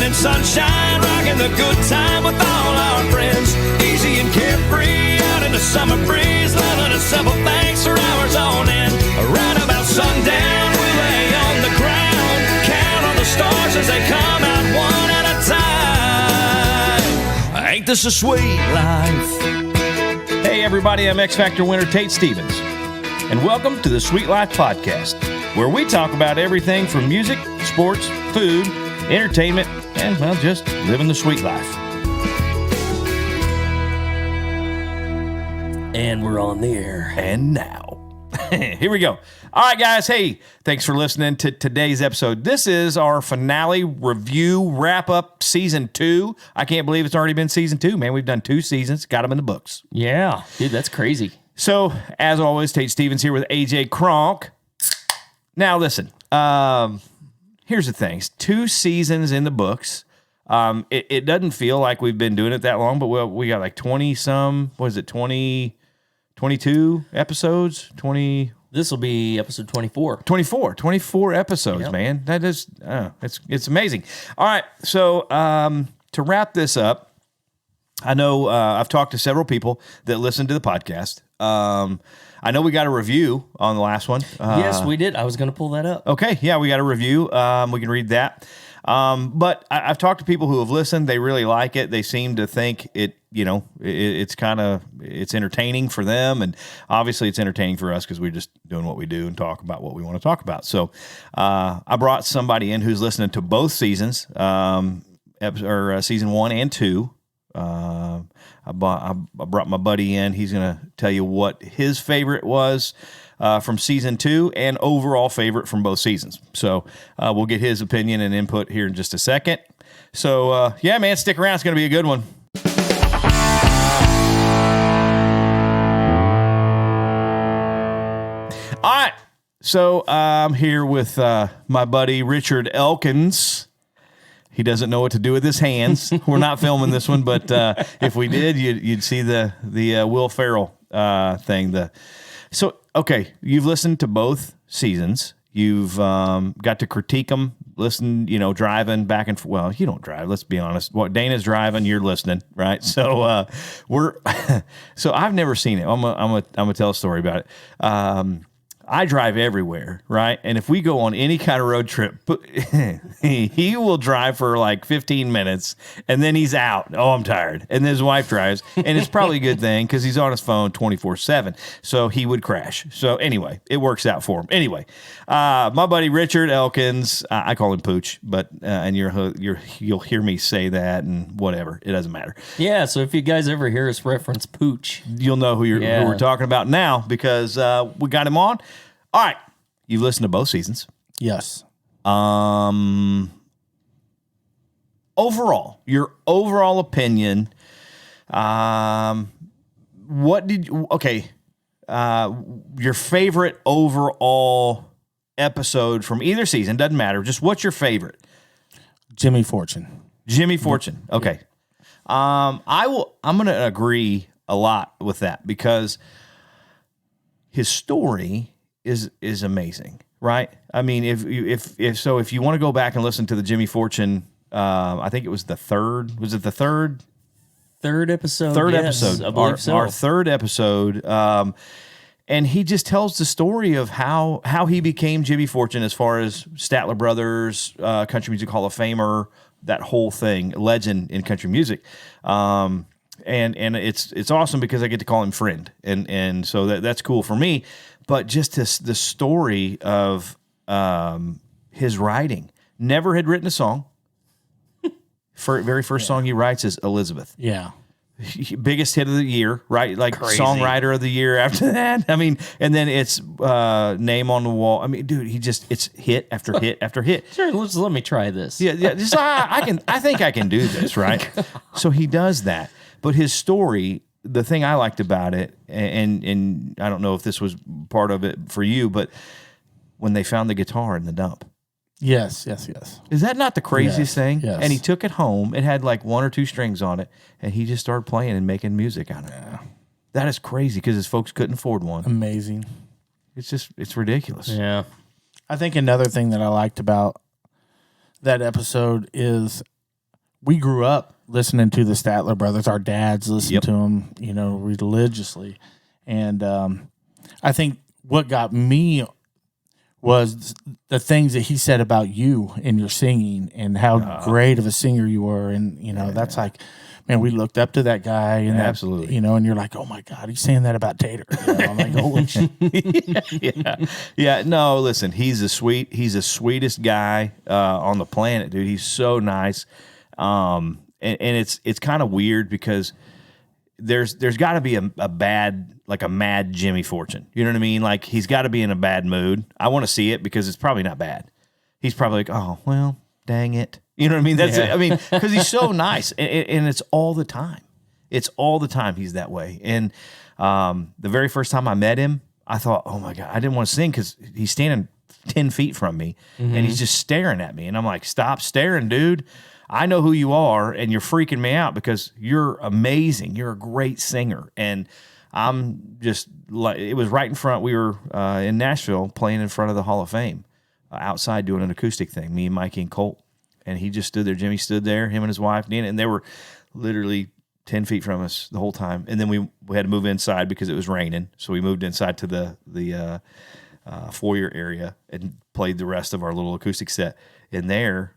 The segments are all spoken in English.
morning sunshine, rocking the good time with all our friends. Easy and carefree, out in the summer breeze, loving a simple things for hours on end. Right about sundown, we lay on the ground, count on the stars as they come out one at a time. Ain't this a sweet life? Hey everybody, I'm X Factor winner Tate Stevens, and welcome to the Sweet Life Podcast, where we talk about everything from music, sports, food, entertainment, and, well, just living the sweet life. And we're on the air. And now, here we go. All right, guys. Hey, thanks for listening to today's episode. This is our finale review wrap-up season 2. I can't believe it's already been season 2, man. We've done 2 seasons, got them in the books. Yeah, dude, that's crazy. So, as always, Tate Stevens here with AJ Kronk. Now, listen, here's the thing. 2 seasons in the books. It doesn't feel like we've been doing it that long, but we got like 20-some, what is it, 22 episodes? This will be episode 24. 24 episodes, yep. Man. That is, it's amazing. All right, so to wrap this up, I know I've talked to several people that listen to the podcast. I know we got a review on the last one. Yes, we did. I was going to pull that up. Okay, yeah, we got a review. We can read that. But I've talked to people who have listened. They really like it. They seem to think it's entertaining for them. And obviously it's entertaining for us because we're just doing what we do and talk about what we want to talk about. So I brought somebody in who's listening to both seasons, season 1 and 2. I brought my buddy in. He's going to tell you what his favorite was from season 2 and overall favorite from both seasons. So we'll get his opinion and input here in just a second. So, yeah, man, stick around. It's going to be a good one. All right. So I'm here with my buddy Richard Elkins. He doesn't know what to do with his hands. We're not filming this one, but if we did, you'd see the Will Ferrell thing. So, okay, you've listened to both seasons. You've got to critique them, listen, driving back and forth. Well, you don't drive, let's be honest. What Dana's driving, you're listening, right? So so I've never seen it. I'm gonna tell a story about it. I drive everywhere, right? And if we go on any kind of road trip, he will drive for like 15 minutes, and then he's out. Oh, I'm tired. And then his wife drives, and it's probably a good thing because he's on his phone 24/7. So he would crash. So anyway, it works out for him. Anyway, my buddy Richard Elkins, I call him Pooch, but and you'll hear me say that and whatever. It doesn't matter. Yeah. So if you guys ever hear us reference Pooch, you'll know who we're talking about now because we got him on. All right, you've listened to both seasons. Yes. Overall, your overall opinion. Your favorite overall episode from either season, doesn't matter. Just what's your favorite? Jimmy Fortune. Okay. I'm going to agree a lot with that because his story is amazing, right? I mean, if you want to go back and listen to the Jimmy Fortune, I think it was the third. Was it the third? Third episode. Episode. I believe so. Our third episode. And he just tells the story of how he became Jimmy Fortune as far as Statler Brothers, Country Music Hall of Famer, that whole thing, legend in country music. And it's awesome because I get to call him friend, and so that's cool for me. But just the story of his writing. Never had written a song. Very first song he writes is Elizabeth. Yeah. Biggest hit of the year, right? Like Crazy. Songwriter of the year after that. I mean, and then it's Name on the Wall. I mean, dude, it's hit after hit after hit. Sure, let me try this. Yeah. Just I think I can do this, right? So he does that. But his story, the thing I liked about it, and I don't know if this was part of it for you, but when they found the guitar in the dump. Yes. Is that not the craziest thing? Yes. And he took it home. It had like 1 or 2 strings on it, and he just started playing and making music out of it. Yeah. That is crazy because his folks couldn't afford one. Amazing. It's ridiculous. Yeah. I think another thing that I liked about that episode is we grew up listening to the Statler Brothers. Our dads listened to them, religiously. And I think what got me was the things that he said about you and your singing and how great of a singer you were. And, that's like, man, we looked up to that guy. And absolutely. And you're like, oh, my God, he's saying that about Tater. I'm like, holy shit. Yeah. No, listen, he's the sweetest guy on the planet, dude. He's so nice. And it's kind of weird because there's got to be a mad Jimmy Fortune. You know what I mean? Like, he's got to be in a bad mood. I want to see it because it's probably not bad. He's probably like, oh, well, dang it. You know what I mean? That's it. I mean, because he's so nice, and it's all the time. It's all the time he's that way. And the very first time I met him, I thought, oh my God, I didn't want to sing because he's standing 10 feet from me, and he's just staring at me. And I'm like, stop staring, dude. I know who you are, and you're freaking me out because you're amazing. You're a great singer. And I'm just like, it was right in front. We were in Nashville playing in front of the Hall of Fame, outside doing an acoustic thing, me and Mikey and Colt. And he just stood there. Jimmy stood there, him and his wife, Nina, and they were literally 10 feet from us the whole time. And then we had to move inside because it was raining. So we moved inside to the foyer area and played the rest of our little acoustic set in there.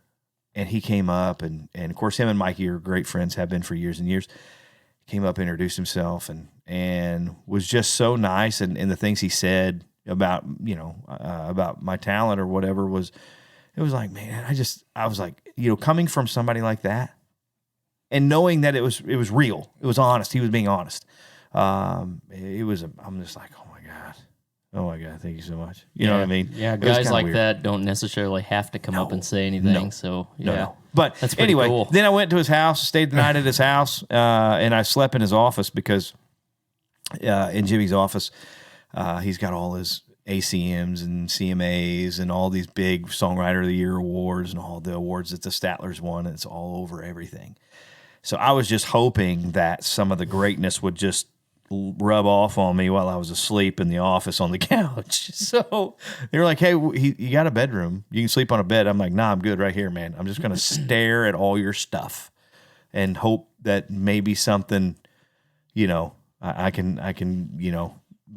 And he came up, and of course, him and Mikey are great friends, have been for years and years. Came up, introduced himself, and was just so nice. And the things he said about about my talent or whatever it was like, man, I was like, coming from somebody like that, and knowing that it was real, it was honest. He was being honest. I'm just like, oh my God, thank you so much. You know what I mean? Yeah, It was guys kinda like weird. that don't necessarily have to come up and say anything. No. So, No. But that's pretty anyway, cool. then I went to his house, stayed the night at his house, and I slept in his office because in Jimmy's office, he's got all his ACMs and CMAs and all these big Songwriter of the Year awards and all the awards that the Statlers won. And it's all over everything. So I was just hoping that some of the greatness would just rub off on me while I was asleep in the office on the couch. So they were like, hey, you got a bedroom. You can sleep on a bed. I'm like, nah, I'm good right here, man. I'm just going to stare at all your stuff and hope that maybe something, I can,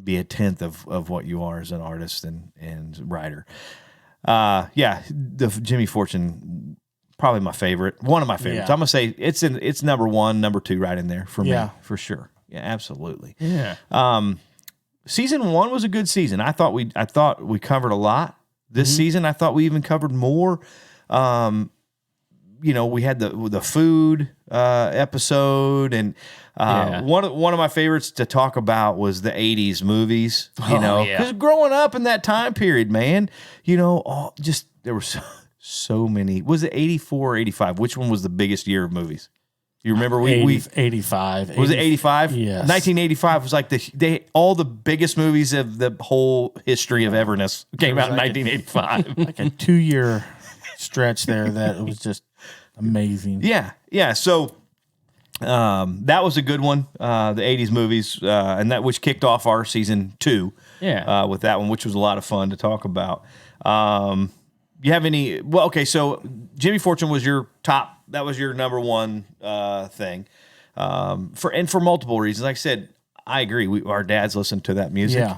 be a tenth of what you are as an artist and writer. The Jimmy Fortune, probably my favorite, one of my favorites. Yeah. I'm going to say it's number one, number two right in there for me, Yeah. for sure. Yeah, absolutely. Yeah. Season one was a good season. I thought we covered a lot. This season, I thought we even covered more. We had the food episode, and one of my favorites to talk about was the 80s movies. Because growing up in that time period, man, there were so many. Was it 84 or 85? Which one was the biggest year of movies? You remember 85. Was it 85? Yes. 1985 was like all the biggest movies of the whole history of Everness came out in 1985. Like a 2-year stretch there that was just amazing. Yeah. So that was a good one. The 80s movies, and that which kicked off our season 2. Yeah. With that one, which was a lot of fun to talk about. You have any? Well, okay. So Jimmy Fortune was your top. That was your number one thing. For multiple reasons. Like I said, I agree. Our dads listened to that music. Yeah.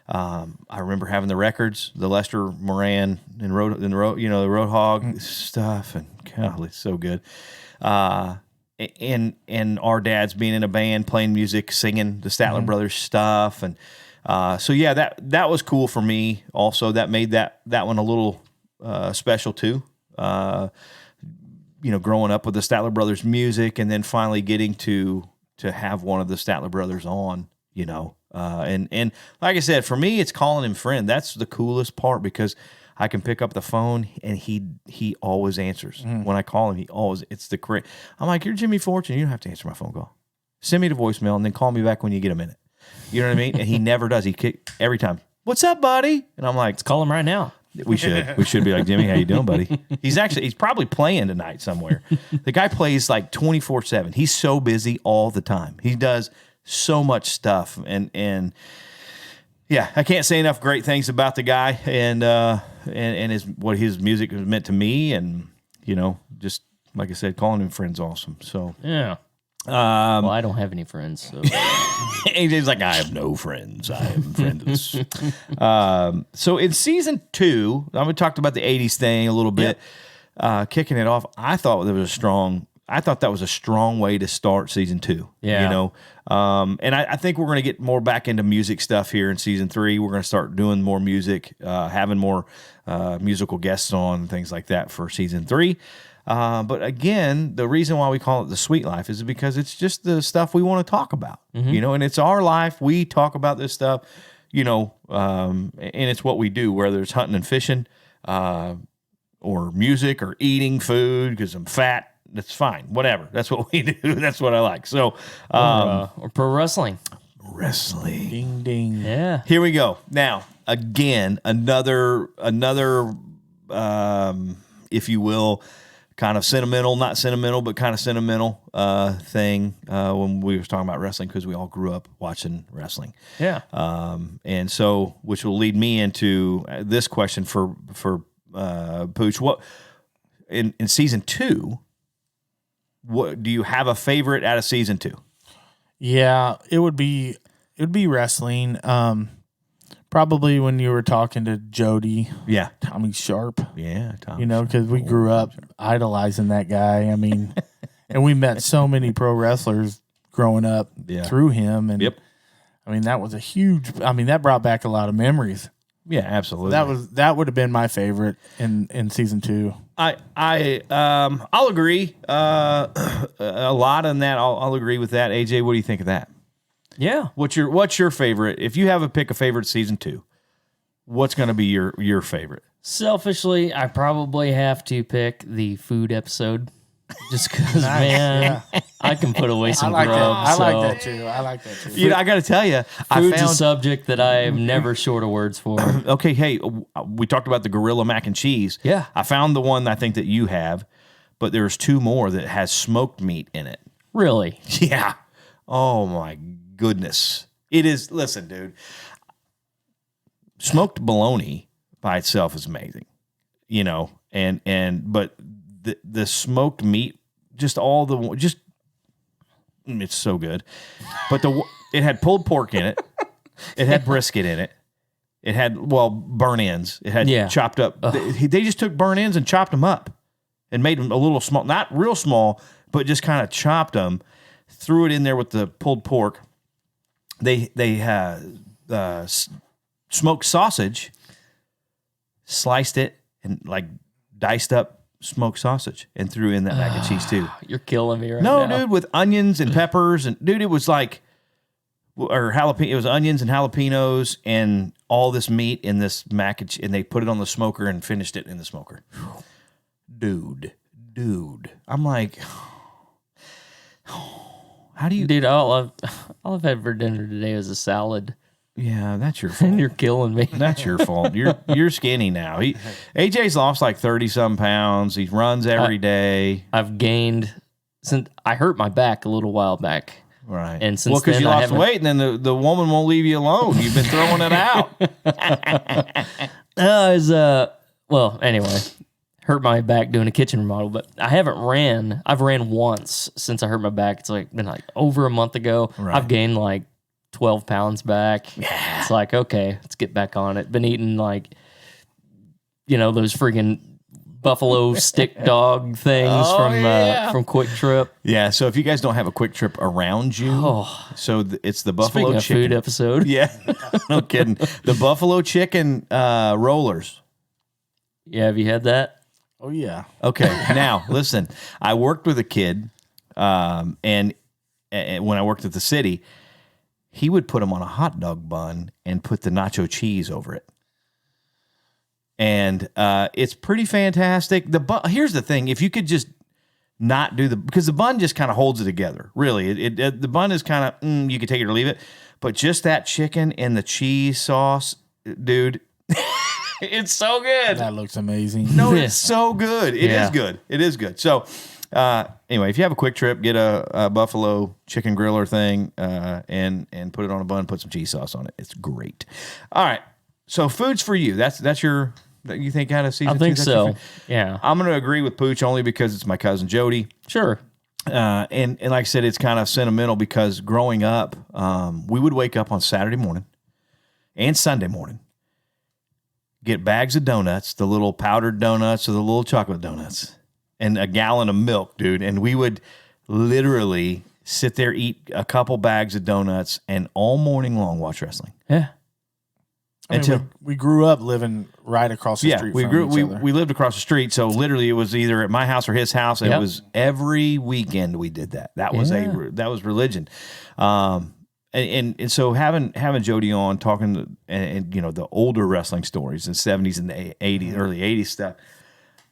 I remember having the records, the Lester Moran and the Roadhog stuff, and golly, it's so good. And our dads being in a band, playing music, singing the Statler Brothers stuff, and so yeah, that was cool for me. Also, that made that one a little special too. Growing up with the Statler Brothers music, and then finally getting to have one of the Statler Brothers on, and like I said, for me, it's calling him friend. That's the coolest part because I can pick up the phone and he always answers. When I call him, it's the correct. I'm like, you're Jimmy Fortune. You don't have to answer my phone call. Send me the voicemail and then call me back when you get a minute. You know what I mean? And he never does. Every time. What's up, buddy? And I'm like, Let's call him right now. we should be like, Jimmy, how you doing, buddy? He's probably playing tonight somewhere. The guy plays like 24/7. He's so busy all the time. He does so much stuff, and yeah, I can't say enough great things about the guy and what his music has meant to me, and just like I said, calling him friends awesome. So Yeah. Well, I don't have any friends. So. AJ's like, I have no friends. I am friendless. So in season 2, we talked about the 80s thing a little bit. Kicking it off, I thought that was a strong way to start season 2. Yeah. You know, and I think we're going to get more back into music stuff here in season 3. We're going to start doing more music, having more musical guests on and things like that for season 3. But again, the reason why we call it the Sweet Life is because it's just the stuff we want to talk about, you know, and it's our life. We talk about this stuff, you know, and it's what we do, whether it's hunting and fishing, or music or eating food because I'm fat. That's fine. Whatever. That's what we do. That's what I like. So, Or pro wrestling. wrestling. Ding ding. Yeah. Here we go. Now, again, another, if you will, kind of sentimental, not sentimental, but kind of sentimental thing when we were talking about wrestling because we all grew up watching wrestling. Yeah. And so, which will lead me into this question for Pooch. What in season 2? What do you have a favorite out of season 2? Yeah, it would be wrestling. Probably when you were talking to Jody, Yeah, Tommy Sharp. yeah, Tom. You know, because we grew up idolizing that guy. I mean, and we met so many pro wrestlers growing up through him. And Yep. I mean, that was a huge. I mean, that brought back a lot of memories. Yeah, absolutely. That would have been my favorite in season 2. I'll agree. A lot on that. I'll agree with that. AJ, what do you think of that? Yeah. What's your favorite? If you have a pick a favorite season 2, what's going to be your favorite? Selfishly, I probably have to pick the food episode. Just because, man, I can put away some grub. I so like that too. I like that too. You know, I got to tell you, Food's a subject that I am never short of words for. Okay, hey, we talked about the gorilla mac and cheese. Yeah. I found the one I think that you have, but there's 2 more that has smoked meat in it. Really? Yeah. Oh my goodness. It is. Listen, dude. Smoked bologna by itself is amazing, you know, but the smoked meat, it's so good. But it had pulled pork in it. It had brisket in it. It had burn ends. It had chopped up. They just took burn ends and chopped them up and made them a little small, not real small, but just kind of chopped them. Threw it in there with the pulled pork. They had smoked sausage, sliced it and like diced up smoked sausage and threw in that mac and cheese too. You're killing me right now. No, dude, with onions and peppers and dude, it was like jalapeno. It was onions and jalapenos and all this meat in this mac and they put it on the smoker and finished it in the smoker. Dude, I'm like, how do you? Dude, all I've had for dinner today was a salad. Yeah, that's your fault. You're killing me. That's your fault. You're skinny now. AJ's lost like 30-some pounds. He runs every day. I've gained since I hurt my back a little while back. Right. And since because then, you I lost weight, and then the woman won't leave you alone. You've been throwing it out. Anyway, hurt my back doing a kitchen remodel, but I haven't ran. I've ran once since I hurt my back. It's been like over a month ago. Right. I've gained like 12 pounds back. Yeah. It's like, okay, let's get back on it. Been eating like, those freaking buffalo stick dog things from Quick Trip. Yeah, so if you guys don't have a Quick Trip around you, it's the buffalo Speaking chicken of food episode. Yeah, no kidding. The buffalo chicken rollers. Yeah, have you had that? Oh yeah. Okay, now listen. I worked with a kid, and when I worked at the city, he would put them on a hot dog bun and put the nacho cheese over it. And it's pretty fantastic. Here's the thing: if you could just not do because the bun just kind of holds it together. Really, the bun is kind of you can take it or leave it, but just that chicken and the cheese sauce, dude, it's so good. That looks amazing. No, it's so good. It is good. It is good. So anyway, if you have a Quick Trip, get a buffalo chicken griller thing and put it on a bun. Put some cheese sauce on it. It's great. All right. So foods for you. That's your that you think out of season I think 2? That's your so. favorite? Yeah. I'm going to agree with Pooch only because it's my cousin Jody. Sure. And like I said, it's kind of sentimental because growing up, we would wake up on Saturday morning and Sunday morning, get bags of donuts, the little powdered donuts or the little chocolate donuts, and a gallon of milk, dude. And we would literally sit there, eat a couple bags of donuts, and all morning long watch wrestling. Yeah. We grew up living right across the street we from each other. we lived across the street, so literally it was either at my house or his house. And Yep. It was every weekend we did that. That was that was religion. And so having Jody on talking and you know the older wrestling stories in the 70s and the 80s, early 80s stuff,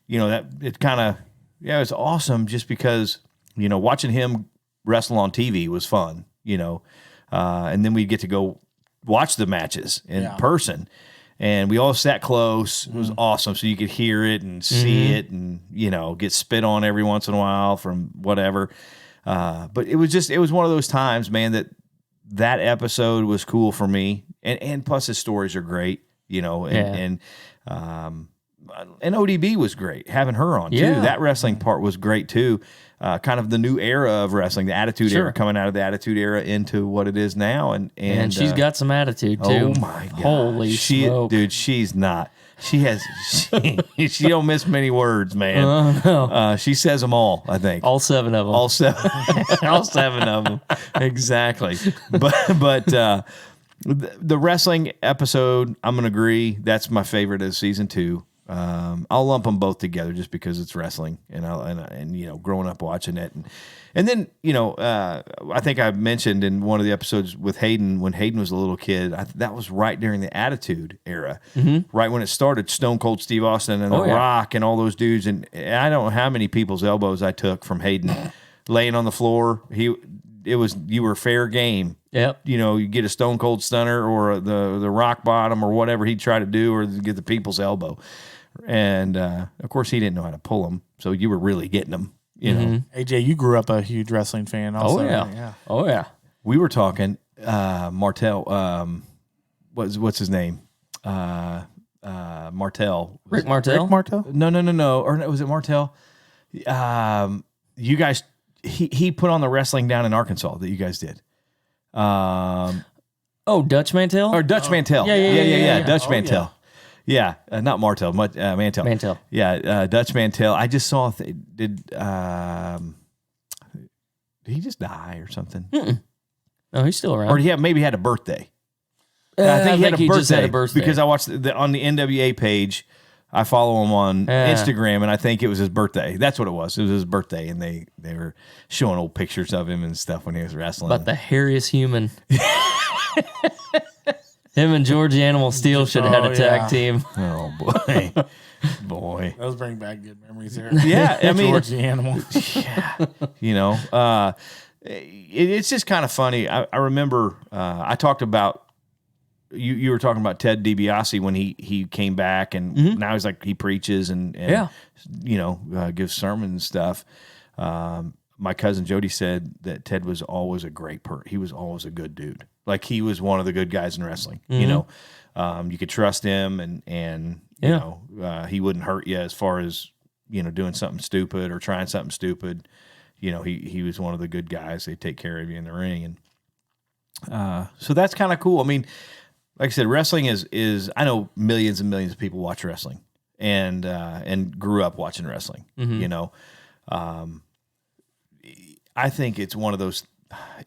you know that it kind of it's awesome just because you know watching him wrestle on TV was fun, you know, and then we get to go watch the matches in person, and we all sat close. It was awesome, so you could hear it and see it, and you know, get spit on every once in a while from whatever. But it was one of those times, man, that episode was cool for me, and plus his stories are great, you know, and ODB was great having her on too. Yeah. That wrestling part was great too. Kind of the new era of wrestling, the Attitude Era, coming out of the Attitude Era into what it is now, and she's got some attitude too. Oh my god, Holy smoke, dude! She's not. She has. She don't miss many words, man. She says them all. I think all 7 of them. all 7, all 7 of them, exactly. But the wrestling episode, I'm gonna agree. That's my favorite of season 2. I'll lump them both together just because it's wrestling, and you know, growing up watching it, and then you know, I think I mentioned in one of the episodes with Hayden when Hayden was a little kid. That was right during the Attitude Era, right when it started. Stone Cold Steve Austin and The Rock and all those dudes, and I don't know how many people's elbows I took from Hayden laying on the floor. You were fair game. Yep. You know, you get a Stone Cold Stunner or the rock bottom or whatever he'd try to do, or get the people's elbow. And of course, he didn't know how to pull them, so you were really getting them. You know, AJ, you grew up a huge wrestling fan. Also. Oh yeah. we were talking Martel. What's his name? Martel. Rick Martel. Rick Martel? No. Or was it Martel? You guys, he put on the wrestling down in Arkansas that you guys did. Oh, Dutch Mantel. Or Dutch Mantel. Yeah. Dutch Mantel. Yeah, not Martel, Mantel. Mantel. Yeah, Dutch Mantel. I just saw. Did he just die or something? No, he's still around. Or maybe had a birthday. I think he just had a birthday because I watched on the NWA page. I follow him on Instagram, and I think it was his birthday. That's what it was. It was his birthday, and they were showing old pictures of him and stuff when he was wrestling. But the hairiest human. Him and Georgie Animal Steel should have had a tag team. Oh boy. Those bring back good memories there. Yeah, I mean, George the Animal. Yeah, you know, it's just kind of funny. I remember I talked about you were talking about Ted DiBiase when he came back, and now he's like he preaches and you know gives sermons and stuff. My cousin Jody said that Ted was always a great he was always a good dude. Like he was one of the good guys in wrestling. You know, you could trust him, and you know he wouldn't hurt you as far as you know doing something stupid or trying something stupid. You know, he was one of the good guys. They take care of you in the ring, and so that's kind of cool. I mean, like I said, wrestling is I know millions and millions of people watch wrestling and grew up watching wrestling. You know, I think it's one of those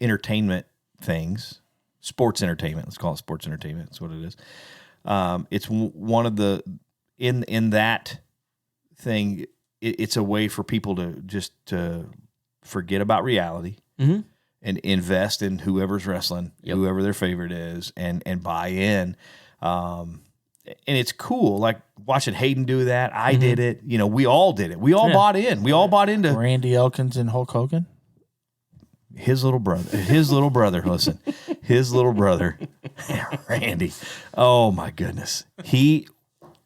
entertainment things, sports entertainment. Let's call it sports entertainment. That's what it is. It's one of the in that thing. It's a way for people to forget about reality and invest in whoever's wrestling, whoever their favorite is, and buy in. And it's cool. Like watching Hayden do that. I did it. You know, we all did it. We all bought in. We all bought into Randy Elkins and Hulk Hogan. His little brother, listen, his little brother, Randy. Oh my goodness.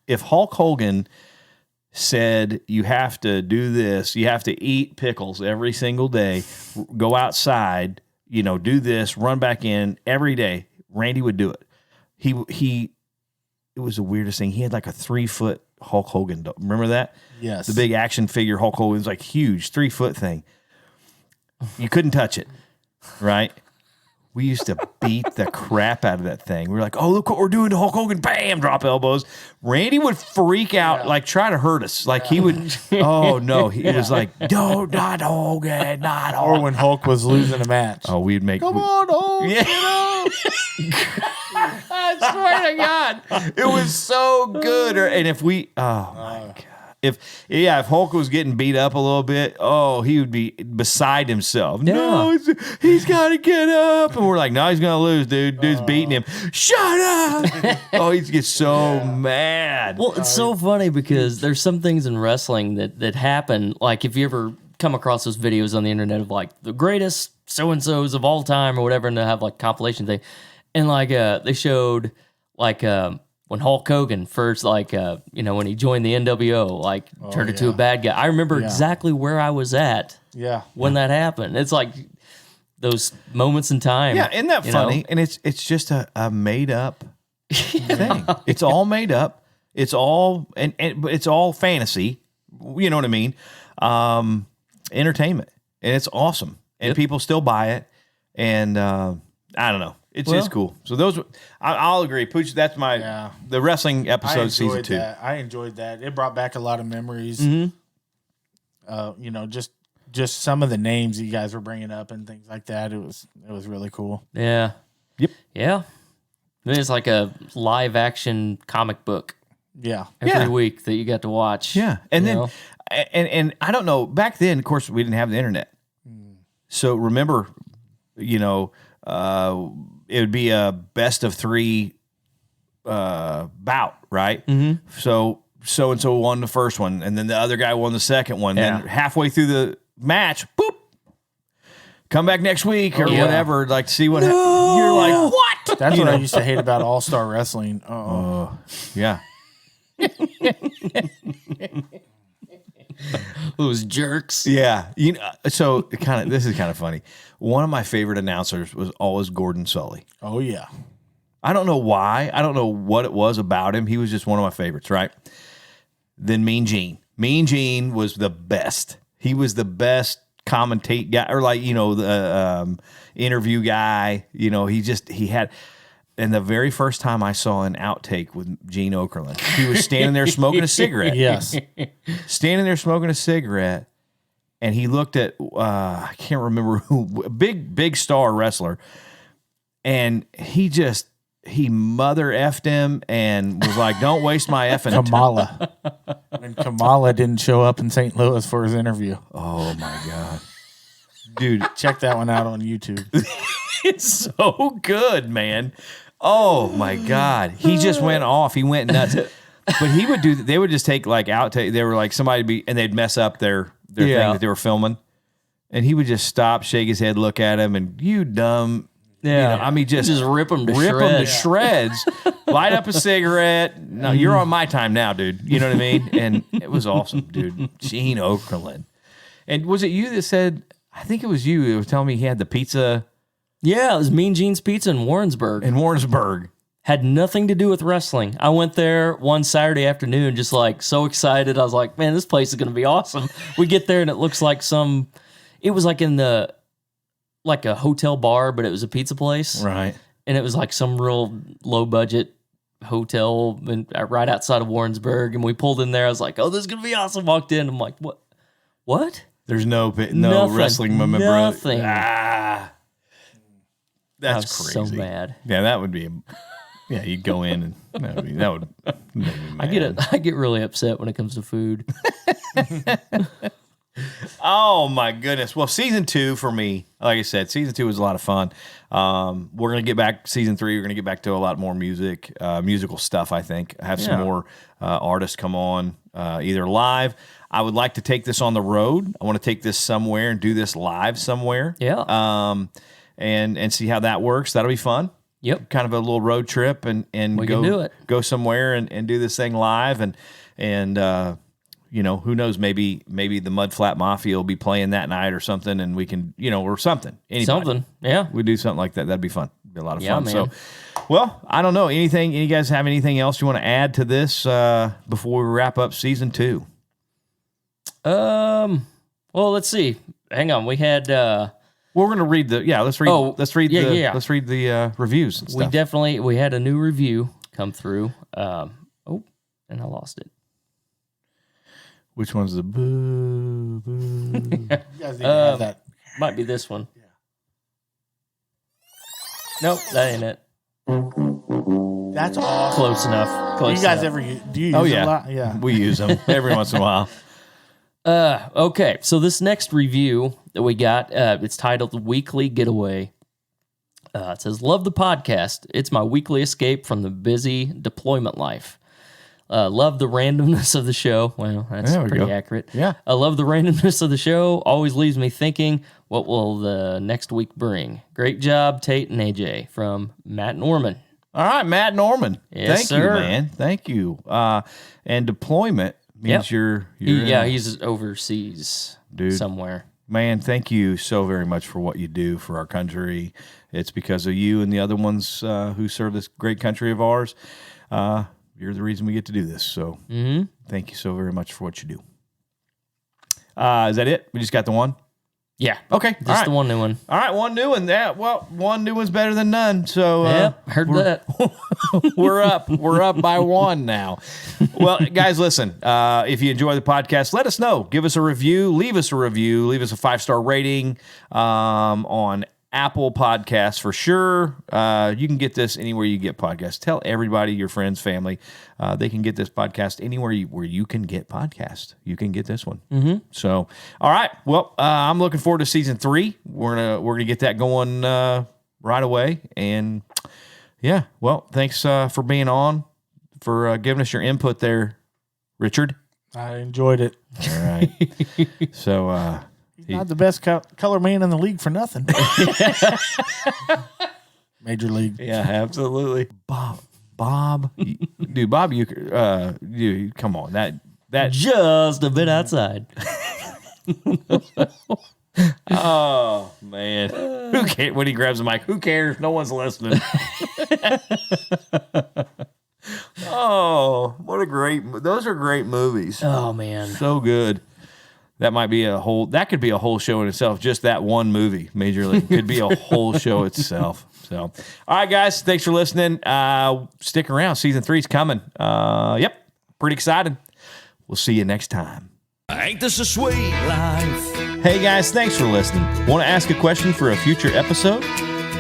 If Hulk Hogan said, you have to do this, you have to eat pickles every single day, go outside, you know, do this, run back in every day, Randy would do it. It was the weirdest thing. He had like a 3-foot Hulk Hogan. Remember that? Yes. The big action figure Hulk Hogan was like huge, 3-foot thing. You couldn't touch it, right? We used to beat the crap out of that thing. We were like, oh, look what we're doing to Hulk Hogan. Bam, drop elbows. Randy would freak out, like try to hurt us. Like he would, oh no. He was like, no, not Hogan, not Hogan. Or when Hulk was losing a match. Oh, we'd make. Come on, Hulk. Yeah. I swear to God. It was so good. And if we, oh my God. If Hulk was getting beat up a little bit, he would be beside himself. Yeah. No, he's got to get up. And we're like, no, he's going to lose, dude. Dude's beating him. Shut up. He gets so mad. Well, it's so funny because there's some things in wrestling that happen. Like if you ever come across those videos on the internet of like the greatest so-and-sos of all time or whatever, and they have like compilation thing. And like they showed like when Hulk Hogan first, like, when he joined the NWO, like, turned into a bad guy. I remember exactly where I was at when that happened. It's like those moments in time. Yeah, isn't that funny? Know? And it's just a made-up thing. It's all made up. It's all, but it's all fantasy. You know what I mean? Entertainment. And it's awesome. And people still buy it. And I don't know. It's just cool. So those, I'll agree. Pooch, that's my the wrestling episode season 2. I enjoyed that. It brought back a lot of memories. Just some of the names you guys were bringing up and things like that. It was really cool. Yeah. Yep. Yeah. It's like a live action comic book. Yeah. Every week that you got to watch. Yeah. And then and I don't know, back then, of course, we didn't have the internet. So remember, it would be a best of 3 bout, right? Mm-hmm. So-and-so won the first one, and then the other guy won the second one. Yeah. Then halfway through the match, boop, come back next week or whatever, like see what you're like, what? That's what I used to hate about All-Star Wrestling. Yeah. Those jerks. Yeah. So this is kind of funny. One of my favorite announcers was always Gordon Sully. Oh, yeah. I don't know why. I don't know what it was about him. He was just one of my favorites, right? Then Mean Gene. Mean Gene was the best. He was the best commentate guy, or the interview guy. He had. And the very first time I saw an outtake with Gene Okerlund, he was standing there smoking a cigarette. Yes. Standing there smoking a cigarette, and he looked at, I can't remember who, big star wrestler, and he mother effed him and was like, don't waste my effing time. Kamala. And Kamala didn't show up in St. Louis for his interview. Oh, my God. Dude. Check that one out on YouTube. It's so good, man. Oh my God. He just went off. He went nuts. But he would they would just take like outtake. They were like and they'd mess up their thing that they were filming. And he would just stop, shake his head, look at him, and you dumb. Yeah. Just rip them to shreds. Light up a cigarette. No, you're on my time now, dude. You know what I mean? And it was awesome, dude. Gene Okerlund. And was it you that said, I think it was you that was telling me he had the pizza. Yeah, it was Mean Gene's Pizza in Warrensburg. Had nothing to do with wrestling. I went there one Saturday afternoon, just like so excited. I was like, man, this place is going to be awesome. We get there and it looks like it was like like a hotel bar, but it was a pizza place. Right. And it was like some real low budget hotel right outside of Warrensburg. And we pulled in there. I was like, oh, this is going to be awesome. Walked in. I'm like, what? There's no wrestling moment, bro. Nothing. That's crazy. So mad. Yeah, that would be. You'd go in and that would make me mad. I get really upset when it comes to food. Oh my goodness! Well, season 2 for me, like I said, season 2 was a lot of fun. We're gonna get back season 3. We're gonna get back to a lot more musical stuff. I think have some more artists come on either live. I would like to take this on the road. I want to take this somewhere and do this live somewhere. Yeah. And see how that works. That'll be fun. Yep. Kind of a little road trip and we can do it. Go somewhere and do this thing live and who knows, maybe the Mudflat Mafia will be playing that night or something and we can, or something. Anybody. Something. Yeah. We do something like that. That'd be fun. It'd be a lot of fun. Man. So Well, I don't know. Anything? You guys have anything else you want to add to this before we wrap up season 2? Well, let's see. Hang on. We had. We're going to read the. Yeah, let's read. Let's read the reviews and stuff. We had a new review come through. And I lost it. Which one's the boo? You guys need to have that. Might be this one. Yeah. Nope, that ain't it. That's awesome. Close enough. Do you guys ever do you use it a lot? Yeah. We use them every once in a while. Okay, so this next review that we got, it's titled Weekly Getaway. It says, love the podcast. It's my weekly escape from the busy deployment life. Love the randomness of the show. Well, that's pretty accurate. Yeah. I love the randomness of the show. Always leaves me thinking, what will the next week bring? Great job, Tate and AJ, from Matt Norman. All right, Matt Norman. Yes, Thank sir. you, man. Thank you. And deployment means you're he's overseas somewhere. Man, thank you so very much for what you do for our country. It's because of you and the other ones who serve this great country of ours. You're the reason we get to do this. So thank you so very much for what you do. Is that it? We just got the one? Yeah. Okay. Just the one new one. All right, one new one. One new one's better than none. So heard that. We're up. We're up by one now. Well, guys, listen. If you enjoy the podcast, let us know. Give us a review. Leave us a review. Leave us a 5-star rating on Apple Podcasts for sure. You can get this anywhere you get podcasts. Tell everybody, your friends, family, they can get this podcast anywhere where you can get podcasts. You can get this one. So, all right. Well, I'm looking forward to season 3. We're gonna get that going right away. And yeah, well, thanks for being on, for giving us your input there, Richard. I enjoyed it. All right. So. He's not the best color man in the league for nothing. Major league. Yeah, absolutely. Bob, dude, Bob, dude, come on, that just a bit outside. Oh man, who cares when he grabs the mic? Who cares? No one's listening. Oh, those are great movies. Oh man, so good. That might be that could be a whole show in itself. Just that one movie, Major League, could be a whole show itself. So, all right, guys, thanks for listening. Stick around. Season 3's coming. Yep, pretty excited. We'll see you next time. Ain't this a sweet life? Hey, guys, thanks for listening. Want to ask a question for a future episode?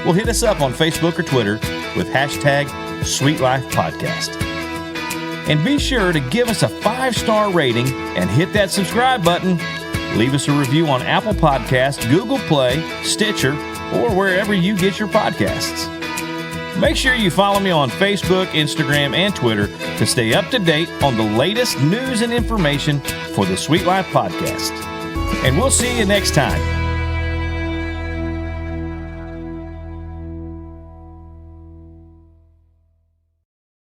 Well, hit us up on Facebook or Twitter with #SweetLifePodcast. And be sure to give us a 5-star rating and hit that subscribe button. Leave us a review on Apple Podcasts, Google Play, Stitcher, or wherever you get your podcasts. Make sure you follow me on Facebook, Instagram, and Twitter to stay up to date on the latest news and information for the Sweet Life Podcast. And we'll see you next time.